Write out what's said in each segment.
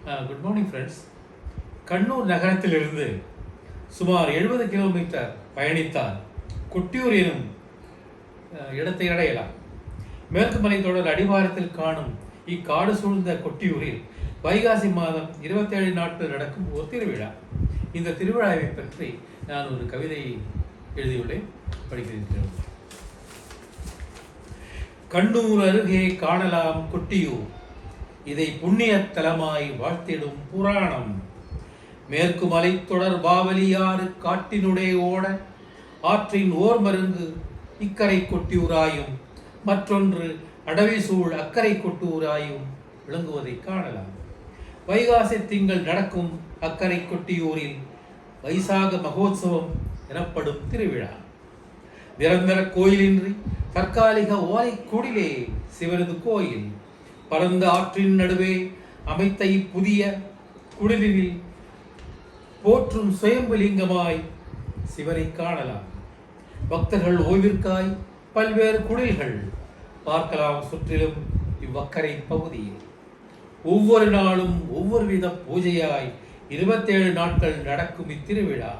Good morning friends. Kannur நகரத்திலிருந்து சுமார் 70 kilometre பயணித்தால் Kottiyur எனும் இடத்தை அடையலாம். மேற்கு மலைத்தொடர் அடிவாரத்தில் காணும் இக்காடு சூழ்ந்த கொட்டியூரில் வைகாசி மாதம் 27 நாட்கள் நடக்கும் ஒரு திருவிழா. இந்த திருவிழாவை பற்றி நான் ஒரு கவிதையை எழுதியுள்ளேன், படிக்கிறேன். கண்ணூர் அருகே காணலாம் கொட்டியூர், இதை புண்ணிய தலமாய் வாழ்த்திடும் புராணம். மேற்கு மலைத்தொடர் பாவலியாறு காட்டினுடைய ஓட ஆற்றின் ஓர் மருங்கு இக்கரை கொட்டியூராயும் மற்றொன்று அடவி சூழ் அக்கரை கொட்டியூராயும் விளங்குவதை காணலாம். வைகாசி திங்கள் நடக்கும் அக்கரை கொட்டியூரில் வைசாக மகோத்சவம் எனப்படும் திருவிழா. நிரந்தர கோயிலின்றி தற்காலிக ஓலை குடிலே சிவனது கோயில். பரந்த ஆற்றின் நடுவே அமைத்த இப்புதிய குடிலில் போற்றும் சுயம்புலிங்கமாய் சிவனை காணலாம். பக்தர்கள் ஓய்விற்காய் பல்வேறு குடில்கள் பார்க்கலாம் சுற்றிலும் இவ்வக்கரை பகுதியில். ஒவ்வொரு நாளும் ஒவ்வொரு வித பூஜையாய் 27 நாட்கள் நடக்கும் இத்திருவிழா.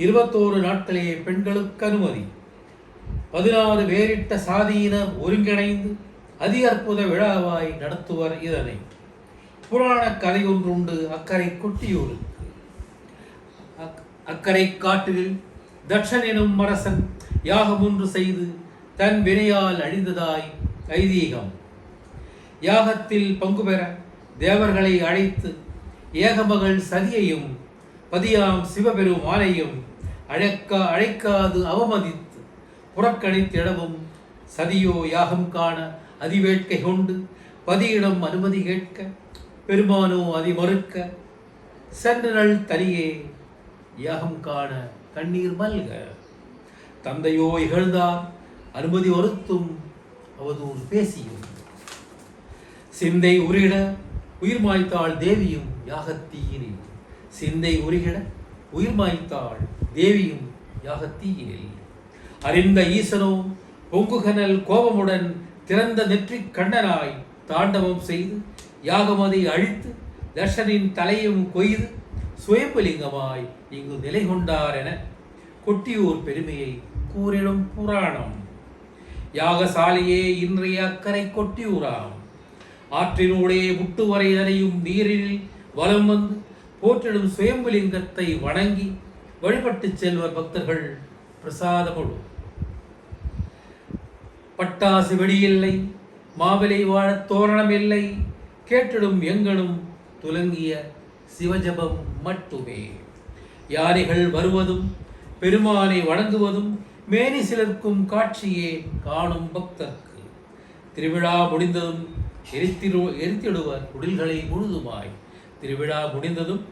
21 நாட்களே பெண்களுக்கு அனுமதி. 16 வேறிட்ட சாதியினர் ஒருங்கிணைந்து அதி அற்புத விழாவாய் நடத்துவர் இதனை. புராண கதை ஒன்றுண்டு அக்கரை கொட்டியூருக்கு. அக்கரை காட்டில் தட்சன் எனும் அரசன் யாகம் ஒன்று செய்து தன் வினையால் அழிந்ததாய் ஐதீகம். யாகத்தில் பங்கு பெற தேவர்களை அழைத்து ஏகமகள் சதியையும் பதியாம் சிவபெருமானையும் அழைக்காது அவமதித்து புறக்கணித்திடவும் சதியோ யாகம் காண அதிவேட்கை கொண்டு பதியிடம் அனுமதி கேட்க பெருமானோ அதை மறுக்க சென்றனள் தனியே யாகம் காண கண்ணீர் மல்க. தந்தையோ இகழ்ந்தார் அனுமதி மறுத்தும் அவதூறு பேசியும். சிந்தை உருகிட உயிர் மாய்த்தாள் தேவியும் யாகத்தீயினில். சிந்தை உருகிட உயிர் மாய்த்தாள் தேவியும் யாகத்தீயினில். அறிந்த ஈசனோ பொங்குகனல் கோபமுடன் திறந்த நெற்றி கண்ணனாய் தாண்டவம் செய்து யாகமதை அழித்து தர்ஷனின் தலையும் கொய்து சுயம்புலிங்கமாய் இங்கு நிலை கொண்டார் என கொட்டியூர் பெருமையை கூறிடும் புராணம். யாகசாலையே இன்றைய அக்கரை கொட்டியூராம். ஆற்றினூடே முட்டுவரை நனையும் நீரில் வலம் வந்து போற்றிடும் சுயம்புலிங்கத்தை வணங்கி வழிபட்டு செல்வர் பக்தர்கள் பிரசாதமுடு. பட்டாசு வெடியில்லை, மாவிலை வாழ தோரணம் இல்லை, கேட்டிடும் எங்கனும் துலங்கிய சிவஜபம் மட்டுமே. யானைகள் வருவதும் பெருமானை வணங்குவதும் மேனி சிலர்க்கும் காட்சியே காணும் பக்தர்க்கு. திருவிழா முடிந்ததும் எரித்திடுவர் குடில்களை முழுதுமாய். திருவிழா முடிந்ததும்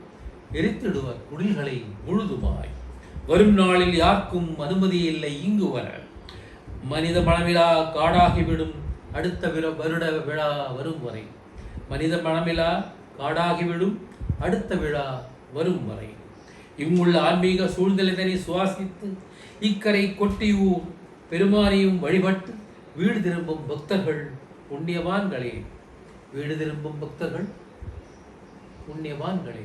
எரித்திடுவர் குடில்களை முழுதுமாய். வரும் நாளில் யாருக்கும் அனுமதி இல்லை இங்கு வர. மனித மனமிலா காடாகிவிடும் அடுத்த வருட விழா வரும் வரை. மனித மனமிலா காடாகிவிடும் அடுத்த விழா வரும் வரை. இங்குள்ள ஆன்மீக சூழ்நிலைதனை சுவாசித்து இக்கரை கொட்டியூர் பெருமானையும் வழிபட்டு வீடு திரும்பும் பக்தர்கள் புண்ணியவான்களே. வீடு திரும்பும் பக்தர்கள் புண்ணியவான்களே.